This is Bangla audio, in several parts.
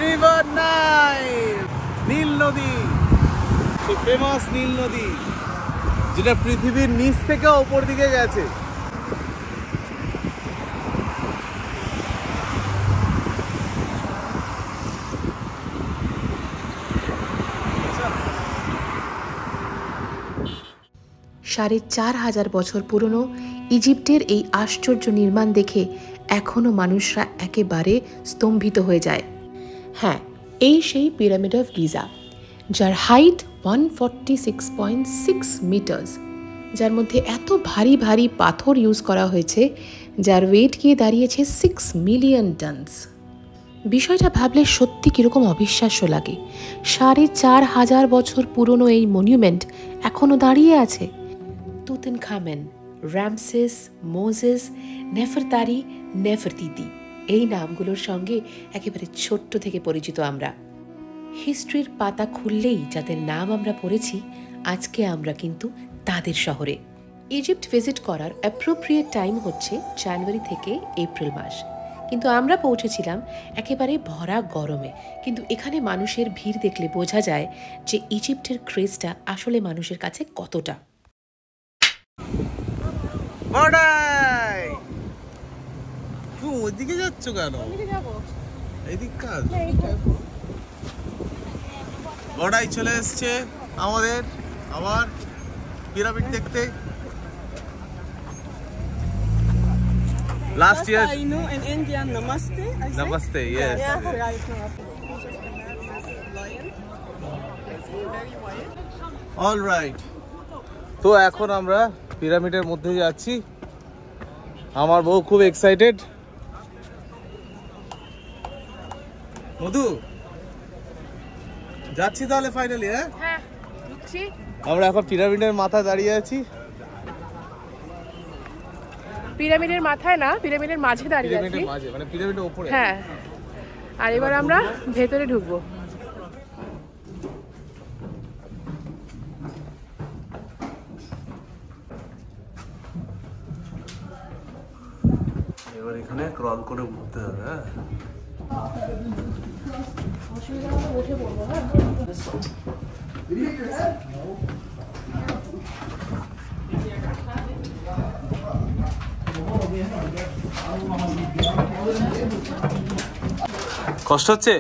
রিভার নাইল, নীল নদী, সেই ফেমাস নীল নদী যেটা পৃথিবীর নিচ থেকে উপর দিকে গেছে। সাড়ে ৪,০০০ বছর পুরনো ইজিপ্টের এই আশ্চর্য নির্মাণ দেখে এখনও মানুষরা একেবারে স্তম্ভিত হয়ে যায়। হ্যাঁ, এই সেই পিরামিড অফ গিজা, যার হাইট 146.6 মিটার্স, যার মধ্যে এত ভারী ভারী পাথর ইউজ করা হয়েছে যার ওয়েট গিয়ে দাঁড়িয়েছে 6 মিলিয়ন টনস। বিষয়টা ভাবলে সত্যি কীরকম অবিশ্বাস্য লাগে। ৪,৫০০ বছর পুরনো এই মনিউমেন্ট এখনও দাঁড়িয়ে আছে। তুতানখামেন, রামসেস, মোজেস, নেফারতারি, নেফারতিতি, এই নামগুলোর সঙ্গে একেবারে ছোট্ট থেকে পরিচিত আমরা। হিস্ট্রির পাতা খুললেই যাদের নাম আমরা পড়েছি, আজকে আমরা কিন্তু তাদের শহরে। ইজিপ্ট ভিজিট করার অ্যাপ্রোপ্রিয়েট টাইম হচ্ছে জানুয়ারি থেকে এপ্রিল মাস, কিন্তু আমরা পৌঁছেছিলাম একেবারে ভরা গরমে। কিন্তু এখানে মানুষের ভিড় দেখলে বোঝা যায় যে ইজিপ্টের ক্রেজটা আসলে মানুষের কাছে কতটা। ওইদিকে যাচ্ছ কেন? এইদিক কাজ বড়াই চলে এসছে আমাদের আবার পিরামিড দেখতে। Last year, I know in India, namaste. I say. Namaste, yes. Yeah, right. All right. তো এখন আমরা পিরামিডের মধ্যে যাচ্ছি। আমার বউ খুব এক্সাইটেড। মধু, যাচ্ছি তাহলে ফাইনালি? হ্যাঁ, ঢুকছি। আমরা এখন পিরামিডের মাথায় দাঁড়িয়ে আছি। পিরামিডের মাথায় না, পিরামিডের মাঝে দাঁড়িয়ে আছি। পিরামিডের মাঝে, মানে পিরামিডের উপরে। হ্যাঁ, আর এবার আমরা ভেতরে ঢুকবো। এবার এখানে ক্রল করে উঠতে হবে। হ্যাঁ, উঠে পড়বো। হ্যাঁ, কষ্ট হচ্ছে?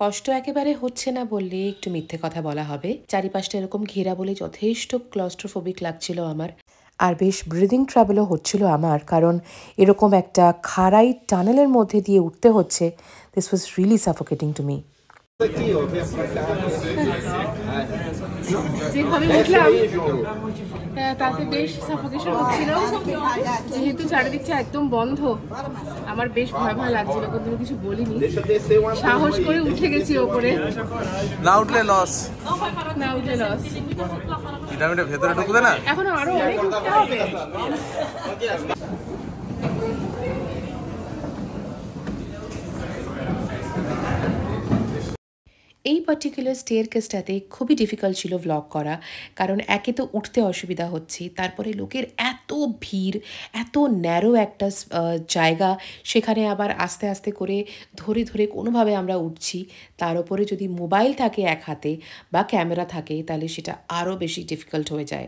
কষ্ট একেবারে হচ্ছে না বললে একটু মিথ্যে কথা বলা হবে। চারিপাশটা এরকম ঘেরা বলে যথেষ্ট ক্লস্ট্রোফোবিক লাগছিল আমার, আর বেশ ব্রিদিং ট্রাবলও হচ্ছিল আমার, কারণ এরকম একটা খাড়াই টানেলের মধ্যে দিয়ে উঠতে হচ্ছে। This was really suffocating to me. যেভাবে উঠলাম তাতে বেশ সাফোকেশন হচ্ছিল, যেহেতু চারিদিকটা একদম বন্ধ। আমার বেশ ভয় ভয় লাগছিল, কিন্তু কিছু বলিনি, সাহস করে উঠে গেছি ওপরে। না উঠলে লস, না উঠলে লস। পিরামিডের ভেতরে ঢুকবে না, এখন আরো অনেক উঠতে হবে। এই পার্টিকুলার স্টেয়ারকেসটাতে খুবই ডিফিকাল্ট ছিল ভ্লগ করা, কারণ একে তো উঠতে অসুবিধা হচ্ছে, তারপরে লোকের এত ভিড়, এত ন্যারো একটা জায়গা, সেখানে আবার আস্তে আস্তে করে ধরে ধরে কোনোভাবে আমরা উঠছি। তার উপরে যদি মোবাইল থাকে এক হাতে বা ক্যামেরা থাকে, তাহলে সেটা আরও বেশি ডিফিকাল্ট হয়ে যায়।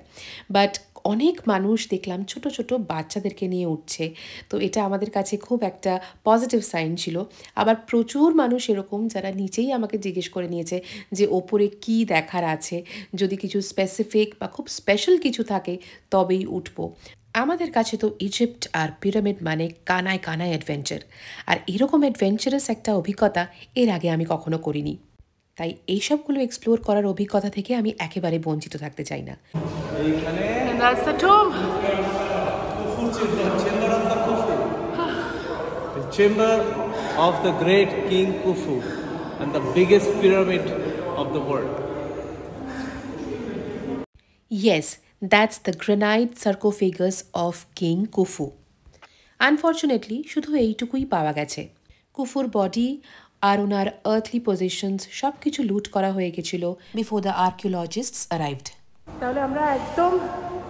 বাট অনেক মানুষ দেখলাম ছোট ছোট বাচ্চাদেরকে নিয়ে উঠছে, তো এটা আমাদের কাছে খুব একটা পজিটিভ সাইন ছিল। আবার প্রচুর মানুষ এরকম যারা নিচেই আমাকে জিজ্ঞেস করে নিয়েছে যে ওপরে কি দেখার আছে, যদি কিছু স্পেসিফিক বা খুব স্পেশাল কিছু থাকে তবেই উঠবো। আমাদের কাছে তো ইজিপ্ট আর পিরামিড মানে কানায় কানায় অ্যাডভেঞ্চার, আর এরকম অ্যাডভেঞ্চারাস একটা অভিজ্ঞতা এর আগে আমি কখনো করিনি। তাই এইসবগুলো এক্সপ্লোর করার অভিজ্ঞতা থেকে আমি একেবারে বঞ্চিত থাকতে চাই না। That's the tomb. The chamber of the great King Khufu and the biggest pyramid of the world. Yes, that's the granite sarcophagus of King Khufu. Unfortunately, শুধু এইটুকুই পাওয়া গেছে। কুফুর বডি আর ওনার আর্থলি পজিশনস সব কিছু লুট করা হয়ে গেছিল বিফোর দ্য আর্কিওলজিস্টস অ্যারাইভড। তাহলে আমরা একদম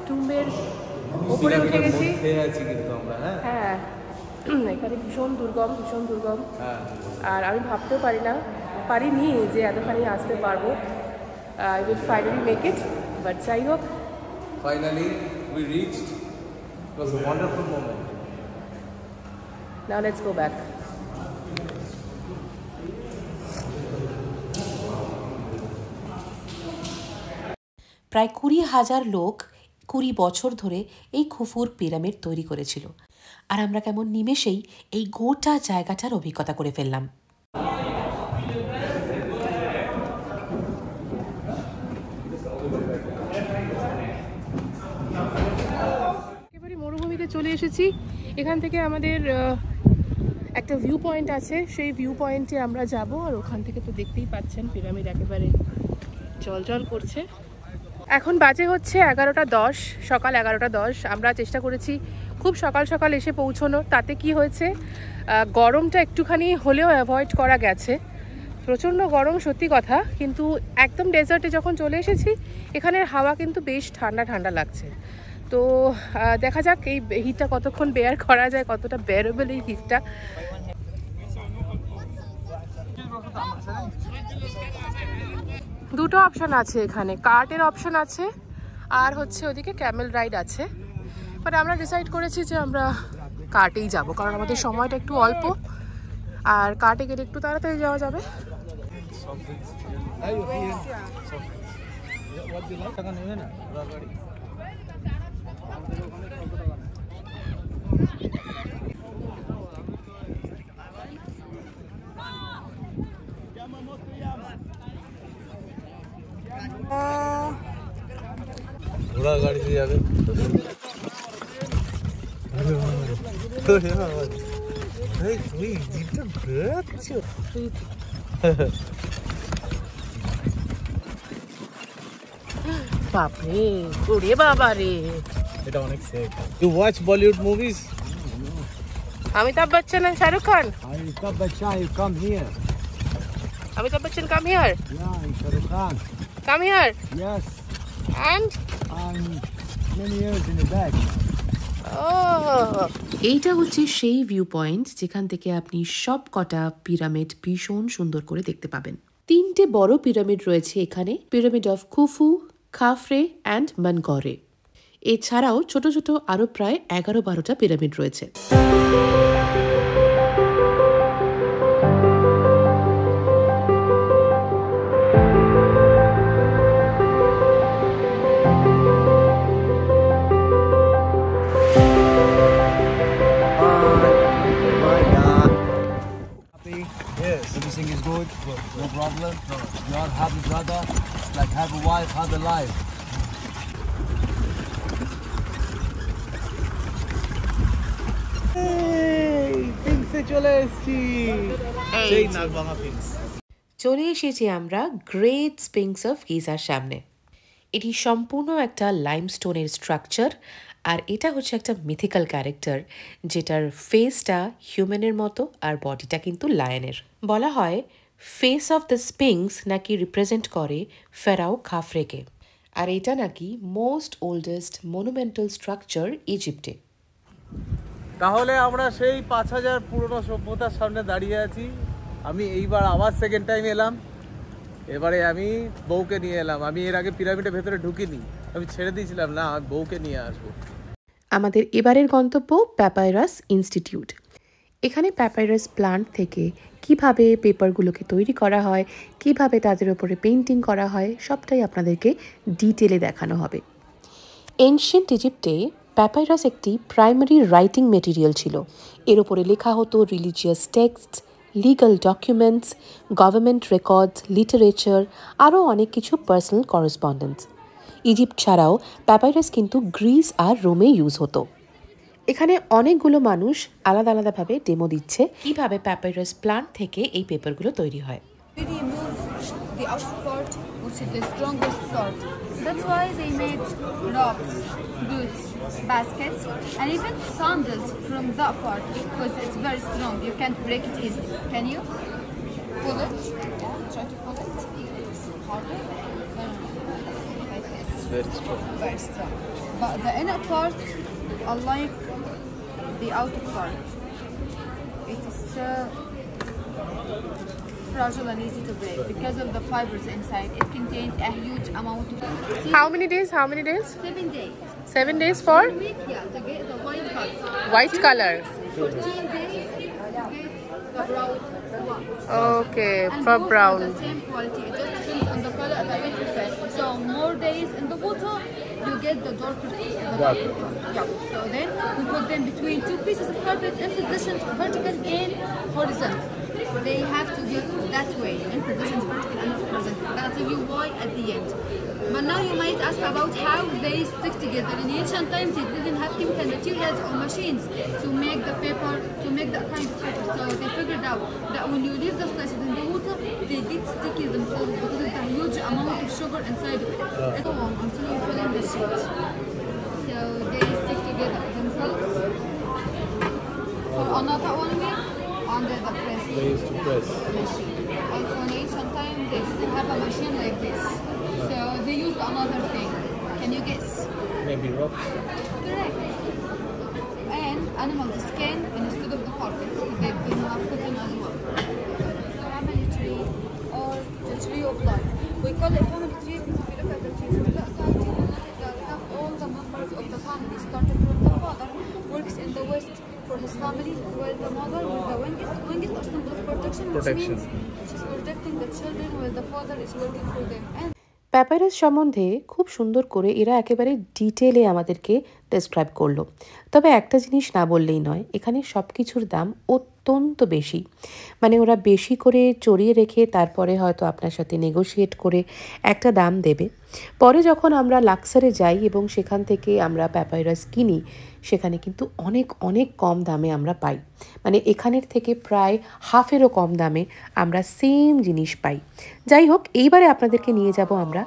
টুম্বের উপরে উঠে গেছি। আছি কিন্তু আমরা হ্যাঁ এখানে ভীষণ দুর্গম আর আমি ভাবতেও পারিনি যে এতখানি আসতে পারবো। I will finally make it, but যাই হোক finally we reached. It was a wonderful moment. Now let's go back. প্রায় 20,000 লোক 20 বছর ধরে এই খুফুর পিরামিড তৈরি করেছিল, আর আমরা কেমন নিমেষেই এই গোটা জায়গাটার অভিজ্ঞতা করে ফেললাম। একেবারে মরুভূমিতে চলে এসেছি। এখান থেকে আমাদের একটা ভিউ পয়েন্ট আছে, সেই ভিউ পয়েন্টে আমরা যাব, আর ওখান থেকে তো দেখতেই পাচ্ছেন পিরামিড একেবারে জল করছে। এখন বাজে হচ্ছে 11:10, সকাল 11:10। আমরা চেষ্টা করেছি খুব সকাল সকাল এসে পৌঁছানোর, তাতে কি হয়েছে গরমটা একটুখানি হলেও অ্যাভয়েড করা গেছে। প্রচণ্ড গরম সত্যি কথা, কিন্তু একদম ডেজার্টে যখন চলে এসেছি এখানের হাওয়া কিন্তু বেশ ঠান্ডা ঠান্ডা লাগছে। তো দেখা যাক এই হিটটা কতক্ষণ বেয়ার করা যায়, কতটা বেয়ারেবল এই হিটটা। দুটো অপশান আছে এখানে, কার্টের অপশান আছে আর হচ্ছে ওদিকে ক্যামেল রাইড আছে। বাট আমরা ডিসাইড করেছি যে আমরা কার্টেই যাব, কারণ আমাদের সময়টা একটু অল্প, আর কার্টে গেলে একটু তাড়াতাড়ি যাওয়া যাবে। ঘোড়া গাড়িতে যাবে। বাপরে, ওরে বাবা রে, এটা অনেক safe. You watch Bollywood movies? Amitabh Bachchan and Shahrukh Khan? Amitabh Bachchan, you come here. Amitabh Bachchan come here? Yeah, Shahrukh Khan. Come here? Yes. And? Many years in the back. এইটা হচ্ছে সেই ভিউ পয়েন্ট যেখান থেকে আপনি সব কটা পিরামিড ভীষণ সুন্দর করে দেখতে পাবেন। 3টে বড় পিরামিড রয়েছে এখানে, পিরামিড অফ খুফু, খাফরে অ্যান্ড মনগরে। এছাড়াও ছোট ছোট আরো প্রায় 11-12টা পিরামিড রয়েছে। Everything is good, no problem. You are happy, brother. Like have a wife, have a life. Hey, পিংসে চলে এসেছি। সেই নাগভাঙা পিংস। চলে এসেছি আমরা গ্রেট স্পিংস অফ গিজার সামনে। এটি সম্পূর্ণ একটা লাইমস্টোনের স্ট্রাকচার, আর এটা হচ্ছে একটা মিথিক্যাল ক্যারেক্টার যেটার ফেসটা হিউম্যানের মতো আর বডিটা কিন্তু লায়নের। বলা হয় ফেস অফ দ্য স্পিংস নাকি রিপ্রেজেন্ট করে ফেরাও খাফরেকে, আর এটা নাকি মোস্ট ওল্ডেস্ট মনুমেন্টাল স্ট্রাকচার ইজিপ্টে। তাহলে আমরা সেই 5000 পুরনো সভ্যতার সামনে দাঁড়িয়ে আছি। আমি এইবার আবার সেকেন্ড টাইম এলাম, এবারে আমি বউকে নিয়ে এলাম। আমি এর আগে পিরামিডের ভেতরে ঢুকিনি, আমি ছেড়ে দিয়েছিলাম, না আমি বউকে নিয়ে আসবো। আমাদের এবারের গন্তব্য প্যাপাইরাস ইনস্টিটিউট। এখানে প্যাপাইরাস প্লান্ট থেকে কিভাবে পেপারগুলোকে তৈরি করা হয়, কিভাবে তাদের উপরে পেইন্টিং করা হয়, সবটাই আপনাদেরকে ডিটেলে দেখানো হবে। এনশিয়েন্ট ইজিপ্টে প্যাপাইরাস একটি প্রাইমারি রাইটিং মেটেরিয়াল ছিল। এর উপরে লেখা হতো religious text, legal documents, government records, literature, আরও অনেক কিছু পার্সোনাল করেসপন্ডেন্স। ইজিপ্ট ছাড়াও প্যাপাইরাস কিন্তু গ্রিস আর রোমে ইউজ হতো। এখানে অনেকগুলো মানুষ আলাদা আলাদাভাবে ডেমো দিচ্ছে কিভাবে প্যাপাইরাস প্লান্ট থেকে এই পেপারগুলো তৈরি হয়। The outer part, which is the strongest part. That's why they made ropes, boots, baskets, and even sandals from that part because it's very strong. You can't break it easily. Can you pull it? Yeah, try to pull it. Harder. Like this. It's very strong. Very strong. But the inner part unlike the outer part. It is so fragile and easy to break because of the fibers inside. It contains a huge amount of. How many days? 7 days. 7 days for 1 week, yeah, to get the white color. white 2 color. weeks, 14 days to get the brown one. Okay, And for both brown. are the same quality. It just depends on the color that you prefer. So more days in the water, you get the darker one. Yeah. So then we put them between 2 pieces of carpet in positions vertical and horizontal. They have to get that way in positions vertical and horizontal. That'll tell you why at the end. But now you might ask about how they stick together. In ancient times, they didn't have chemical materials or machines to make the paper, to make that kind of paper. So they figured out that when you leave the slices in the water, they get sticky themselves because of the huge amount of sugar inside of it. And so on until you fill in the sheet. So they stick together themselves for another 1 week under the press They used to press. machine. Also in ancient times, they didn't have a machine like this. So they used another thing. Can you guess? Maybe rock. Correct. And animals skin instead of the carpets. They've been put in as well. Family tree or the tree of life. We call it family tree because if you look at the tree from that side, you will notice that we have all the members of the family. Starting from the father, works in the west for his family, while the mother with the wingest. Wingest are symbol of protection, which means she's protecting the children while the father is working for them. And papyrus সম্বন্ধে খুব সুন্দর করে এরা একেবারে ডিটেলে আমাদেরকে ডেসক্রাইব করলো। তবে একটা জিনিস না বললেই নয়, এখানে সব কিছুর দাম অত্যন্ত বেশি। মানে ওরা বেশি করে চড়িয়ে রেখে তারপরে হয়তো আপনার সাথে নেগোশিয়েট করে একটা দাম দেবে। পরে যখন আমরা লাক্সারে যাই এবং সেখান থেকে আমরা প্যাপাইরাস কিনি, সেখানে কিন্তু অনেক অনেক কম দামে আমরা পাই। মানে এখানের থেকে প্রায় হাফেরও কম দামে আমরা সেম জিনিস পাই। যাই হোক, এইবারে আপনাদেরকে নিয়ে যাব আমরা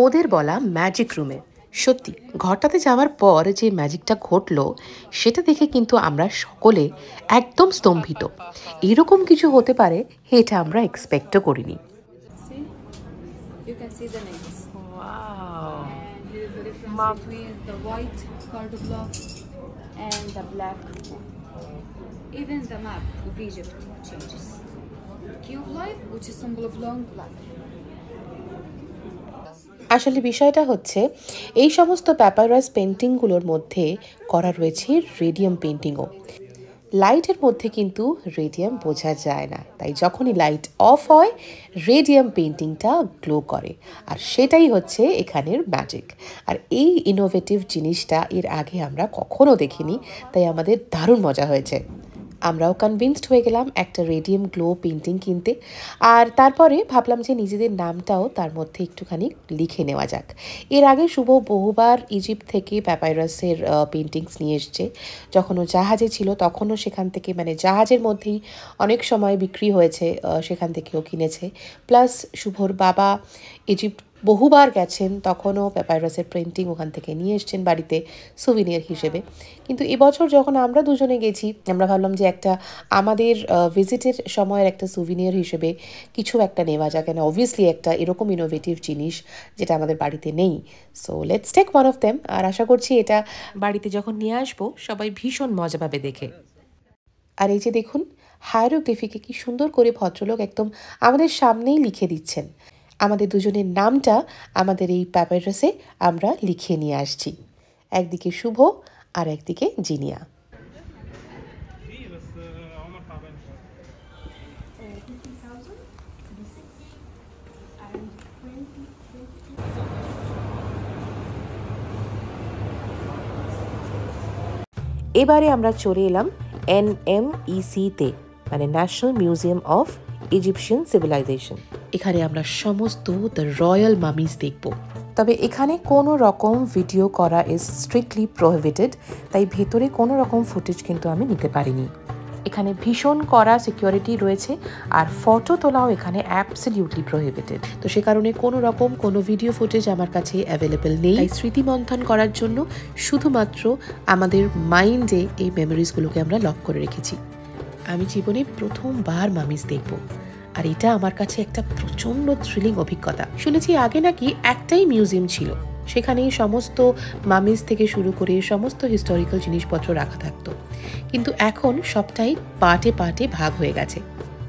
ওদের বলা ম্যাজিক রুমে। সত্যি ঘরটাতে যাওয়ার পর যে ম্যাজিকটা ঘটলো সেটা দেখে কিন্তু আমরা সকলে একদম স্তম্ভিত। এরকম কিছু হতে পারে এটা আমরা এক্সপেক্টও করিনি। see, you can see the names. Wow. And here's the difference between the white card block and the black one. Even the map of Egypt changes. Key of life, which is symbol of long life. আসলে বিষয়টা হচ্ছে এই সমস্ত প্যাপাইরাস পেন্টিংগুলোর মধ্যে করা রয়েছে রেডিয়াম পেন্টিংও। লাইটের মধ্যে কিন্তু রেডিয়াম বোঝা যায় না, তাই যখনই লাইট অফ হয় রেডিয়াম পেন্টিংটা গ্লো করে, আর সেটাই হচ্ছে এখানের ম্যাজিক। আর এই ইনোভেটিভ জিনিসটা এর আগে আমরা কখনো দেখিনি, তাই আমাদের দারুণ মজা হয়েছে। আমরাও কনভিন্সড হয়ে গেলাম একটা রেডিয়াম গ্লো পেন্টিং কিনতে। আর তারপরে ভাবলাম যে নিজেদের নামটাও তার মধ্যে একটুখানি লিখে নেওয়া যাক। এর আগে শুভ বহুবার ইজিপ্ট থেকে প্যাপাইরাসের পেন্টিংস নিয়ে এসছে। যখন ও জাহাজে ছিল তখনও সেখান থেকে, মানে জাহাজের মধ্যেই অনেক সময় বিক্রি হয়েছে, সেখান থেকেও কিনেছে। প্লাস শুভর বাবা ইজিপ্ট বহুবার গেছেন, তখনও প্যাপাইরাসের প্রিন্টিং ওখান থেকে নিয়ে এসছেন বাড়িতে সুভিনিয়ার হিসেবে। কিন্তু এবছর যখন আমরা দুজনে গেছি, আমরা ভাবলাম যে একটা আমাদের ভিজিটের সময়ের একটা সুভিনিয়ার হিসেবে কিছু একটা নেওয়া যাক, কেন অবভিয়াসলি একটা এরকম ইনোভেটিভ জিনিস যেটা আমাদের বাড়িতে নেই। So let's take one of them. আর আশা করছি এটা বাড়িতে যখন নিয়ে আসবো সবাই ভীষণ মজা পাবে দেখে। আর এই যে দেখুন, হায়ারোগ্লিফিকে কি সুন্দর করে ভদ্রলোক একদম আমাদের সামনেই লিখে দিচ্ছেন। আমাদের দুজনের নামটা আমাদের এই প্যাপাইরাসে আমরা লিখিয়ে নিয়ে আসছি, একদিকে শুভ আর একদিকে জিনিয়া। এবারে আমরা চলে এলাম NMEC-তে, মানে national museum of Egyptian civilization. এখানে আমরা সমস্ত দ্য রয়্যাল মামিজ দেখব। তবে এখানে কোনো রকম ভিডিও করা ইজ স্ট্রিক্টলি প্রোহিবিটেড, তাই ভেতরে কোনো রকম ফুটেজ কিন্তু আমি নিতে পারিনি। এখানে ভীষণ কড়া সিকিউরিটি রয়েছে, আর ফটো তোলাও এখানে অ্যাবসলিউটলি প্রোহিবিটেড। তো সে কারণে কোনো রকম কোনো ভিডিও ফুটেজ আমার কাছে অ্যাভেলেবেল নেই। তাই স্মৃতিমন্থন করার জন্য শুধুমাত্র আমাদের মাইন্ডে এই মেমোরিজগুলোকে আমরা লক করে রেখেছি। আমি জীবনে প্রথমবার মামিজ দেখব, আর এটা আমার কাছে একটা প্রচণ্ড থ্রিলিং অভিজ্ঞতা। শুনেছি আগে নাকি একটাই মিউজিয়াম ছিল, সেখানেই সমস্ত মামিজ থেকে শুরু করে সমস্ত হিস্টোরিক্যাল জিনিসপত্র রাখা থাকতো, কিন্তু এখন সবটাই পার্টে পার্টে ভাগ হয়ে গেছে।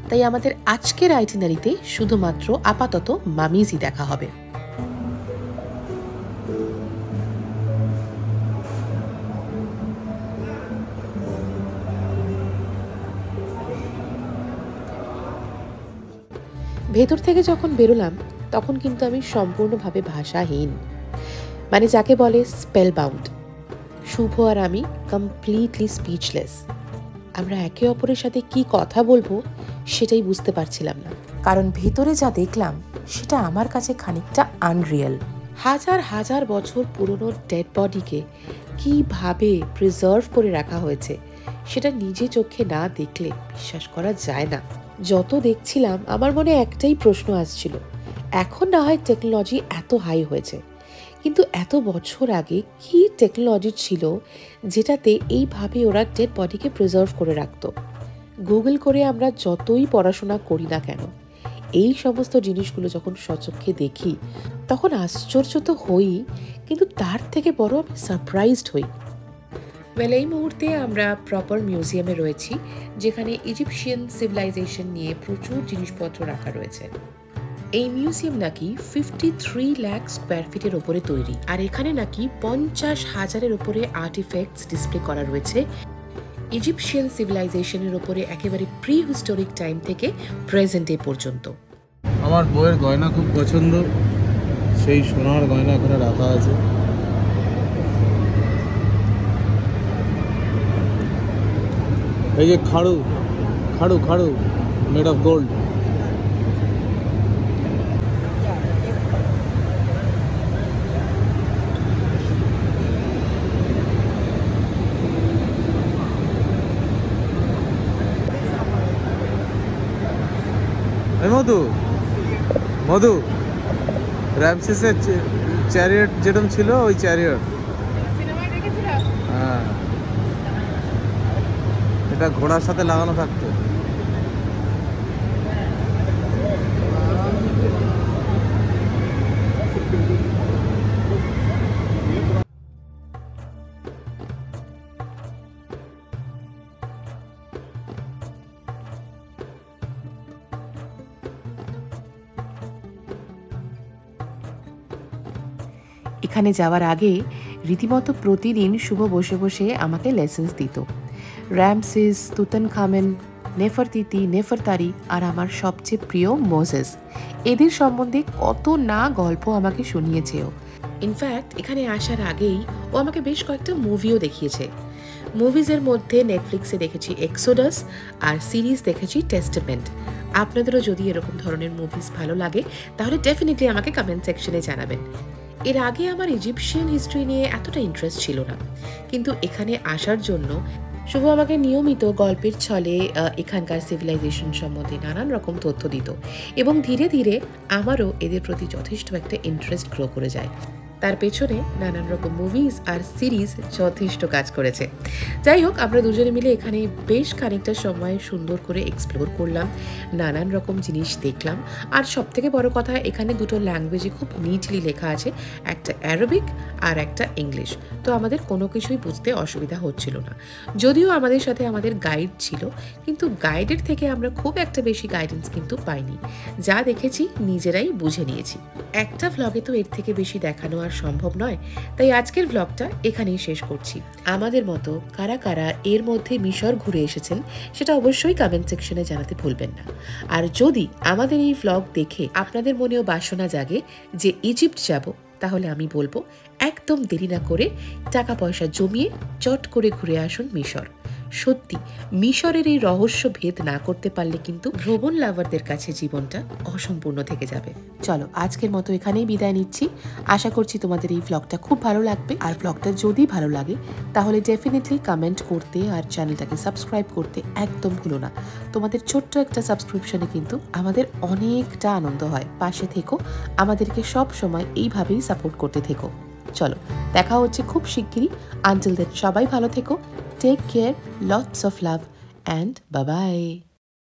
তাই আমাদের আজকের আইটিনারিতে শুধুমাত্র আপাতত মামিজই দেখা হবে। ভেতর থেকে যখন বেরোলাম তখন কিন্তু আমি সম্পূর্ণভাবে ভাষাহীন, মানে যাকে বলে স্পেল বাউন্ড। শুভ আর আমি কমপ্লিটলি স্পিচলেস। আমরা একে অপরের সাথে কি কথা বলবো সেটাই বুঝতে পারছিলাম না, কারণ ভেতরে যা দেখলাম সেটা আমার কাছে খানিকটা আনরিয়েল। হাজার হাজার বছর পুরনো ডেড বডিকে কিভাবে প্রিজার্ভ করে রাখা হয়েছে সেটা নিজে চোখে না দেখলে বিশ্বাস করা যায় না। যত দেখছিলাম আমার মনে একটাই প্রশ্ন আসছিল, এখন না হয় টেকনোলজি এত হাই হয়েছে, কিন্তু এত বছর আগে কি টেকনোলজি ছিল যেটাতে এইভাবে ওরা ডেড বডিকে প্রিজার্ভ করে রাখতো। গুগল করে আমরা যতই পড়াশোনা করি না কেন, এই সমস্ত জিনিসগুলো যখন সচক্ষে দেখি তখন আশ্চর্য তো হই, কিন্তু তার থেকে বড় আমি সারপ্রাইজড হই। এই মুহূর্তে আমরা প্রপার মিউজিয়ামে রয়েছি, যেখানে ইজিপশিয়ান সিভিলাইজেশন নিয়ে প্রচুর জিনিসপত্র রাখা রয়েছে। এই মিউজিয়াম নাকি 53 লাখ স্কোয়ার ফিটের ওপরে তৈরি, আর এখানে নাকি 50,000-এর ওপরে আর্টিফ্যাক্টস ডিসপ্লে করা রয়েছে ইজিপশিয়ান সিভিলাইজেশনের ওপরে, একেবারে প্রি হিস্টোরিক টাইম থেকে প্রেজেন্ট ডে পর্যন্ত। আমার বউয়ের গয়না খুব পছন্দ, সেই সোনার গয়না এখানে রাখা আছে। এই যে খাড়ু খাড়ু খাড়ু মেড অফ গোল্ড। মধু মধু রামসেসের চ্যারিয়ট যেরকম ছিল ওই চ্যারিয়ট, হ্যাঁ, এটা ঘোড়ার সাথে লাগানো থাকতো। এখানে যাওয়ার আগে রীতিমতো প্রতিদিন শুভ বসে বসে আমাকে লেসেন্স দিত। রামসেস, তুতানখামেন, নেফারতিতি, নেফারতারি আর আমার সবচেয়ে প্রিয় মোজেস, এদের সম্বন্ধে কত না গল্প আমাকে শুনিয়েছেও। ইনফ্যাক্ট এখানে আসার আগেই ও আমাকে বেশ কয়েকটা মুভিও দেখিয়েছে। মুভিজের মধ্যে নেটফ্লিক্সে দেখেছি এক্সোডাস আর সিরিজ দেখেছি টেস্টামেন্ট। আপনাদেরও যদি এরকম ধরনের মুভিজ ভালো লাগে তাহলে ডেফিনেটলি আমাকে কমেন্ট সেকশনে জানাবেন। এর আগে আমার ইজিপশিয়ান হিস্ট্রি নিয়ে এতটা ইন্টারেস্ট ছিল না, কিন্তু এখানে আসার জন্য শুভ আমাকে নিয়মিত গল্পের ছলে এখানকার সিভিলাইজেশন সম্বন্ধে নানান রকম তথ্য দিত, এবং ধীরে ধীরে আমারও এদের প্রতি যথেষ্ট একটা ইন্টারেস্ট গ্রো করে যায়। তার পেছনে নানান রকম মুভিজ আর সিরিজ যথেষ্ট কাজ করেছে। যাই হোক, আমরা দুজনে মিলে এখানে বেশ খানিকটা সময় সুন্দর করে এক্সপ্লোর করলাম, নানান রকম জিনিস দেখলাম। আর সব থেকে বড় কথা, এখানে দুটো ল্যাঙ্গুয়েজে খুব নিটলি লেখা আছে, একটা অ্যারাবিক আর একটা ইংলিশ। তো আমাদের কোনো কিছুই বুঝতে অসুবিধা হচ্ছিল না। যদিও আমাদের সাথে আমাদের গাইড ছিল, কিন্তু গাইডের থেকে আমরা খুব একটা বেশি গাইডেন্স কিন্তু পাইনি। যা দেখেছি নিজেরাই বুঝে নিয়েছি। একটা ভ্লগে তো এর থেকে বেশি দেখানো আর সম্ভব নয়, তাই আজকের ভ্লগটা এখানেই শেষ করছি। আমাদের মতো কারা কারা এর মধ্যে মিশর ঘুরে এসেছেন সেটা অবশ্যই কমেন্ট সেকশনে জানাতে ভুলবেন না। আর যদি আমাদের এই ভ্লগ দেখে আপনাদের মনেও বাসনা জাগে যে ইজিপ্ট যাব, তাহলে আমি বলবো একদম দেরি না করে টাকা পয়সা জমিয়ে চট করে ঘুরে আসুন মিশর। সত্যি মিশরের এই রহস্য ভেদ না করতে পারলে কিন্তু ভ্রমণ লাভারদের কাছে জীবনটা অসম্পূর্ণ থেকে যাবে। চলো, আজকের মতো এখানেই বিদায় নিচ্ছি। আশা করছি তোমাদের এই ভ্লগটা খুব ভালো লাগবে। আর ভ্লগটা যদি ভালো লাগে তাহলে ডেফিনেটলি কমেন্ট করতে আর চ্যানেলটাকে সাবস্ক্রাইব করতে একদম ভুলো না। তোমাদের ছোট্ট একটা সাবস্ক্রিপশনে কিন্তু আমাদের অনেকটা আনন্দ হয়। পাশে থেকো, আমাদেরকে সব সময় এইভাবেই সাপোর্ট করতে থেকো। চলো, দেখা হচ্ছে খুব শিগগিরই। আনটিল দেন সবাই ভালো থেকো। Take care, lots of love, and bye-bye.